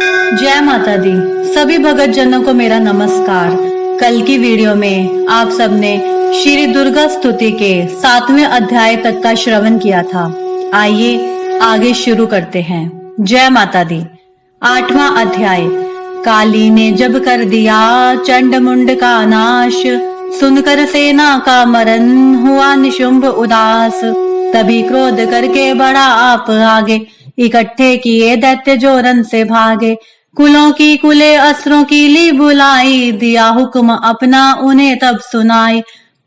जय माता दी। सभी भगत जनों को मेरा नमस्कार। कल की वीडियो में आप सबने श्री दुर्गा स्तुति के 7वें अध्याय तक का श्रवण किया था। आइए आगे शुरू करते हैं। जय माता दी। 8वां अध्याय। काली ने जब कर दिया चंड मुंड का नाश, सुनकर सेना का मरण हुआ निशुंभ उदास। तभी क्रोध करके बढ़ा आप आगे, इकट्ठे किए दैत्य जो रन से भागे। कुलों की कुले अस्त्रों की ली बुलाई, दिया हुक्म अपना उन्हें तब सुनाई।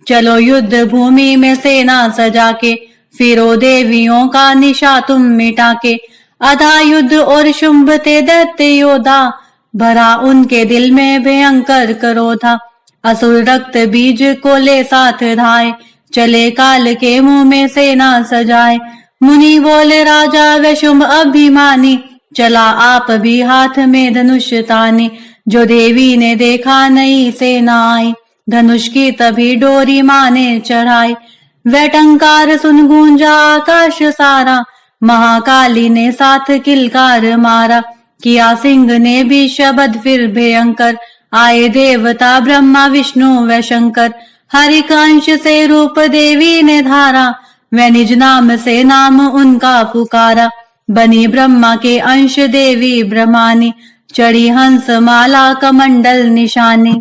चलो युद्ध भूमि में सेना सजा के, फिरो देवियों का निशा तुम मिटा के। अधा युद्ध और शुंभ ते दैत्य योद्धा, भरा उनके दिल में भयंकर क्रोधा। असुर रक्त बीज को ले साथ धाए, चले काल के मुंह में सेना सजाए। मुनि बोले राजा व शुंभ अभिमानी, चला आप भी हाथ में धनुष ताने। जो देवी ने देखा नई सेना आई, धनुष की तभी डोरी माने चढ़ाई। वह टंकार सुन गूंजा आकाश सारा, महाकाली ने साथ किलकार मारा। किया सिंह ने भी शब्द फिर भयंकर, आए देवता ब्रह्मा विष्णु व शंकर। हरि का अंश से रूप देवी ने धारा, वह निज नाम से नाम उनका पुकारा। बनी ब्रह्मा के अंश देवी ब्रह्मानी, चढ़ी हंस माला कमंडल निशानी।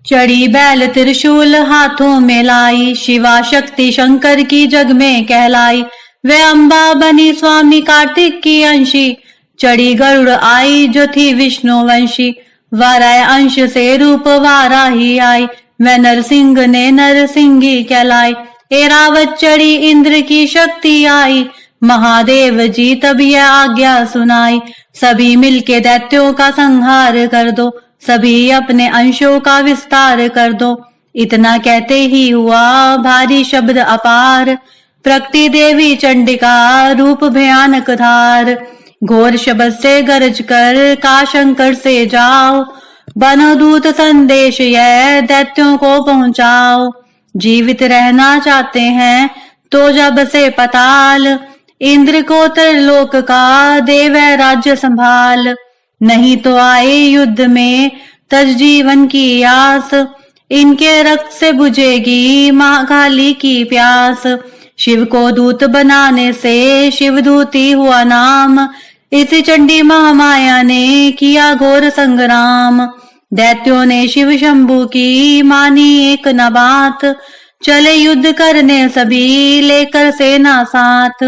चढ़ी बैल त्रिशूल हाथों में लाई, शिवा शक्ति शंकर की जग में कहलाई। वह अम्बा बनी स्वामी कार्तिक की अंशी, चढ़ी गरुड़ आई जो थी विष्णु वंशी। वाराय अंश से रूप वाराही आई, वह नरसिंह ने नरसिंही कहलाई। एरावत चढ़ी इंद्र की शक्ति आई, महादेव जी तब यह आज्ञा सुनाई। सभी मिलके दैत्यों का संहार कर दो, सभी अपने अंशों का विस्तार कर दो। इतना कहते ही हुआ भारी शब्द अपार, प्रकृति देवी चंडिका रूप भयानक धार। घोर शब्द से गरज कर का शंकर से जाओ, बनो दूत संदेश यह दैत्यों को पहुंचाओ। जीवित रहना चाहते हैं तो जब से पताल, इंद्र को त्रिलोक का देव राज्य संभाल। नहीं तो आए युद्ध में तज जीवन की आस, इनके रक्त से बुझेगी महाकाली की प्यास। शिव को दूत बनाने से शिवदूती हुआ नाम, इस चंडी महामाया ने किया घोर संग्राम। दैत्यों ने शिव शंभु की मानी एक न बात, चले युद्ध करने सभी लेकर सेना साथ।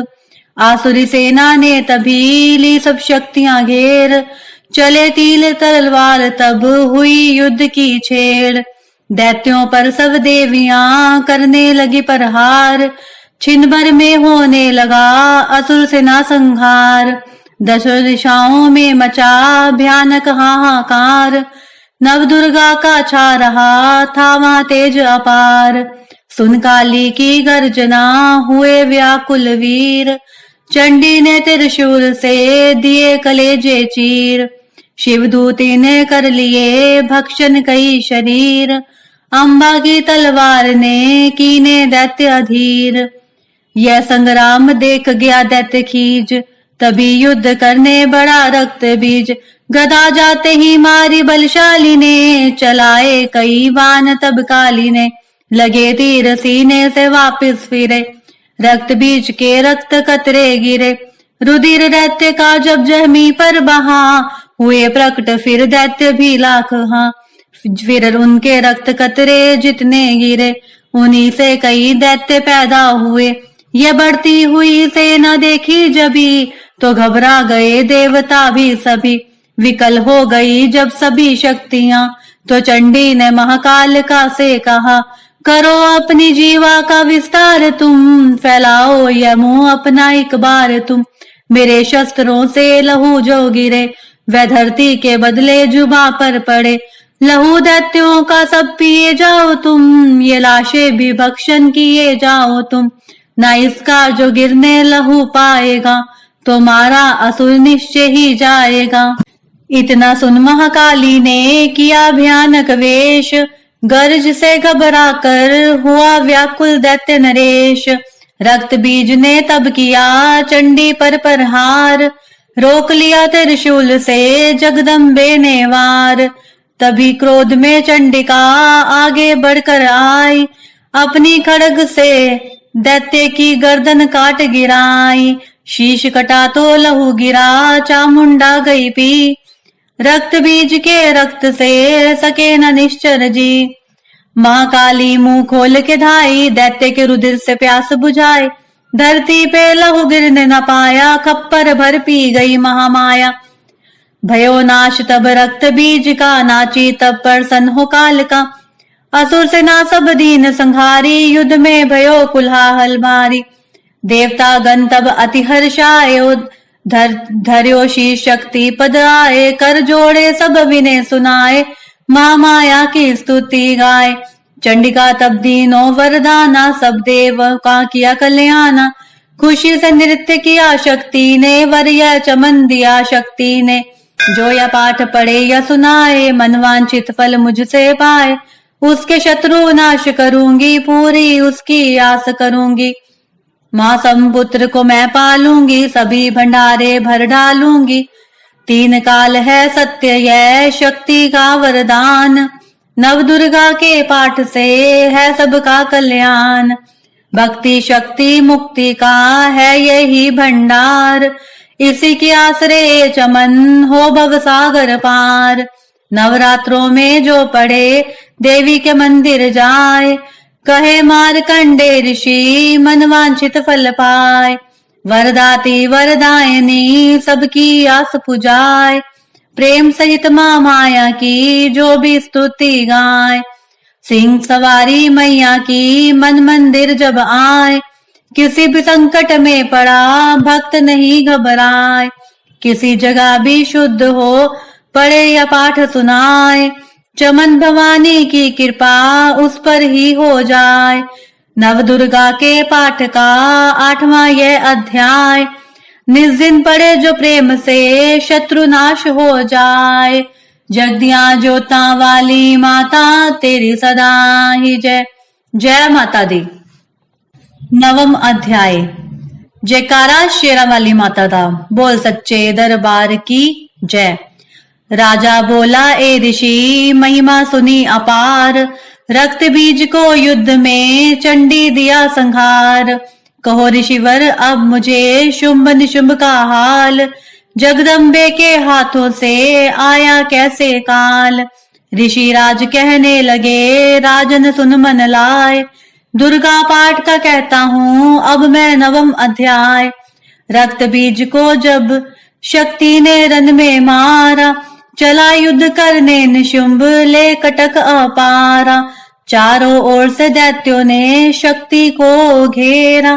आसुरी सेना ने तभी ली सब शक्तियां घेर, चले तीर तलवार तब हुई युद्ध की छेड़। दैत्यों पर सब देवियां करने लगी प्रहार, छिन भर में होने लगा असुर सेना संहार। दशों दिशाओं में मचा भयानक हाहाकार, नव दुर्गा का छा रहा था वहां तेज अपार। सुन काली की गर्जना हुए व्याकुल वीर, चंडी ने त्रिशूल से दिए कलेजे चीर। शिवदूती ने कर लिए भक्षण कई शरीर, अम्बा की तलवार ने कीने दैत्य अधीर। यह संग्राम देख गया दैत्य खीज, तभी युद्ध करने बड़ा रक्त बीज। गदा जाते ही मारी बलशाली ने, चलाए कई बाण तब काली ने। लगे तीर सीने से वापिस फिरे, रक्त बीज के रक्त कतरे गिरे। रुधिर दैत्य का जब जहमी पर बहा, हुए प्रकट फिर दैत्य भी लाख हाँ। फिर उनके रक्त कतरे जितने गिरे, उन्हीं से कई दैत्य पैदा हुए। ये बढ़ती हुई सेना देखी जभी, तो घबरा गए देवता भी सभी। विकल हो गई जब सभी शक्तियां, तो चंडी ने महाकाल का से कहा। करो अपनी जीवा का विस्तार तुम, फैलाओ यह मुंह अपना एक बार तुम। मेरे शस्त्रों से लहू जो गिरे, वह धरती के बदले जुबा पर पड़े। लहू दैत्यों का सब पिए जाओ तुम, ये लाशें भी भक्षण किए जाओ तुम। ना इसका जो गिरने लहू पाएगा, तो मारा असुर निश्चय ही जाएगा। इतना सुन महाकाली ने किया भयानक वेश, गर्ज से घबरा कर हुआ व्याकुल दैत्य नरेश। रक्त बीज ने तब किया चंडी पर प्रहार, रोक लिया त्रिशूल से जगदम्बे ने वार। तभी क्रोध में चंडिका आगे बढ़कर आई, अपनी खड्ग से दैत्य की गर्दन काट गिराई। शीश कटा तो लहू गिरा, चामुंडा गई पी, रक्त बीज के रक्त से सके न निश्चर जी। महाकाली मुंह खोल के धाई, दैत्य के रुधिर से प्यास बुझाए। धरती पे लहू गिरने न पाया, खप्पर भर पी गई महामाया। भयो नाश तब रक्त बीज का, नाची तब प्रसन्न हो काल का। असुर से ना सब दीन संहारी, युद्ध में भयो कुल्हाहल भारी। देवता गण तब अति हर्षाए, धर्यो शीश शक्ति पद आए। कर जोड़े सब विनय सुनाए, महामाया की स्तुति गाए। चंडिका तब दीनो वरदाना, सब देव का किया कल्याणा। खुशी से नृत्य किया शक्ति ने, वर यह चमन दिया शक्ति ने। जो यह पाठ पढ़े या सुनाए, मनवांछित फल मुझसे पाए। उसके शत्रु नाश करूंगी, पूरी उसकी आस करूंगी। माँ संपुत्र को मैं पालूंगी, सभी भंडारे भर डालूंगी। 3 काल है सत्य यह शक्ति का वरदान, नव दुर्गा के पाठ से है सबका कल्याण। भक्ति शक्ति मुक्ति का है यही भंडार, इसी के आश्रय चमन हो भव सागर पार। नवरात्रों में जो पढ़े देवी के मंदिर जाए, कहे मार्कंडे ऋषि मनवांछित फल पाए। वरदाती वरदायनी सबकी आस पुजाए, प्रेम सहित माँ माया की जो भी स्तुति गाए। सिंह सवारी मैया की मन मंदिर जब आए, किसी भी संकट में पड़ा भक्त नहीं घबराए। किसी जगह भी शुद्ध हो पढ़े या पाठ सुनाए, चमन भवानी की कृपा उस पर ही हो जाए। नव दुर्गा के पाठ का 8वां यह अध्याय, निस्दिन पढ़े जो प्रेम से शत्रु नाश हो जाए। जगदिया ज्योता वाली माता तेरी सदा ही जय। जय माता दी। 9वां अध्याय, जयकारा शेरा वाली माता दा, बोल सच्चे दरबार की जय। राजा बोला ए ऋषि महिमा सुनी अपार, रक्त बीज को युद्ध में चंडी दिया संहार। कहो ऋषिवर अब मुझे शुंभ निशुंभ का हाल, जगदम्बे के हाथों से आया कैसे काल। ऋषि राज कहने लगे राजन सुन मन लाए, दुर्गा पाठ का कहता हूँ अब मैं 9वां अध्याय। रक्त बीज को जब शक्ति ने रन में मारा, चला युद्ध करने निशुंभ ले कटक अपारा। चारों ओर से दैत्यों ने शक्ति को घेरा,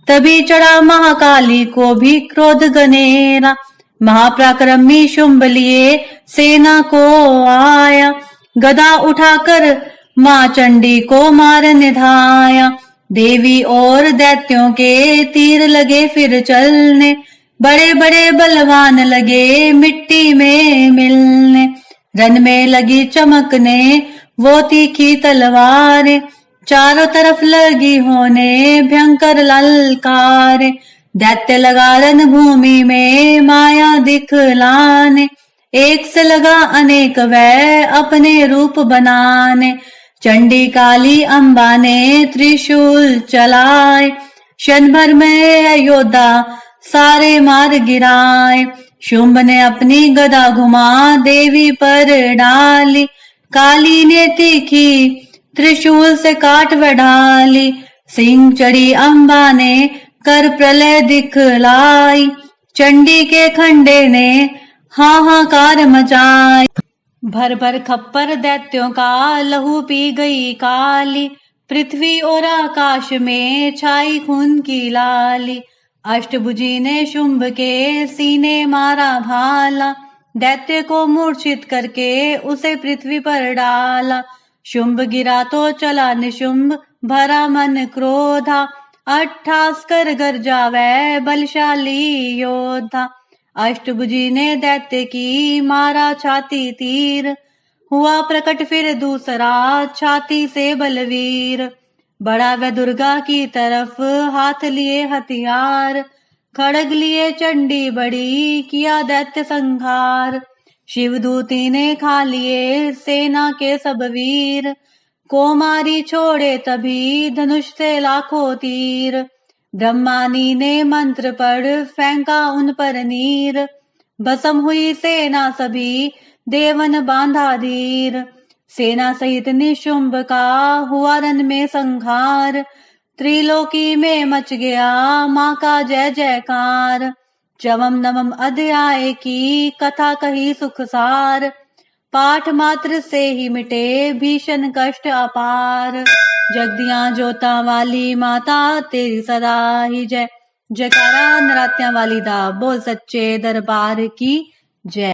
तभी चढ़ा महाकाली को भी क्रोध गनेरा। महापराक्रमी शुंभ लिए सेना को आया, गदा उठाकर मां चंडी को मारने धाया। देवी और दैत्यों के तीर लगे फिर चलने, बड़े बड़े बलवान लगे मिट्टी में मिलने। रन में लगी चमकने वो तीखी तलवारें, चारों तरफ लगी होने भयंकर ललकारे। दैत्य लगा रन भूमि में माया दिखलाने, एक से लगा अनेक वह अपने रूप बनाने। चंडी काली अम्बा ने त्रिशूल चलाए, क्षण भर में योद्धा सारे मार गिराए। शुंभ ने अपनी गदा घुमा देवी पर डाली, काली ने तीखी त्रिशूल से काट व ढाली। सिंह चढ़ी अम्बा ने कर प्रलय दिखलाई, चंडी के खंडे ने हाहाकार मचाई। भर भर खप्पर दैत्यों का लहू पी गई काली, पृथ्वी और आकाश में छाई खून की लाली। अष्टभुजी ने शुंभ के सीने मारा भाला, दैत्य को मूर्छित करके उसे पृथ्वी पर डाला। शुंभ गिरा तो चला निशुंभ भरा मन क्रोधा, अट्ठास कर गरजा वह बलशाली योद्धा। अष्टभुजी ने दैत्य की मारा छाती तीर, हुआ प्रकट फिर दूसरा छाती से बलवीर। बढ़ा वह दुर्गा की तरफ हाथ लिए हथियार, खड़ग लिए चंडी बड़ी, किया दैत्य संहार। शिवदूती ने खा लिए सेना के सब वीर, कोमारी छोड़े तभी धनुष से लाखों तीर। ब्रह्मानी ने मंत्र पढ़ फेंका उन पर नीर, भस्म हुई सेना सभी देवन बांधा धीर। सेना सहित निशुंभ का हुआ रण में संहार, त्रिलोकी में मच गया माँ का जय जयकार। चवम नवम अध्याय की कथा कही सुखसार, पाठ मात्र से ही मिटे भीषण कष्ट अपार। जगदियां जोता वाली माता तेरी सदा ही जय, जयकारा नरात्यां वाली दा, बोल सच्चे दरबार की जय।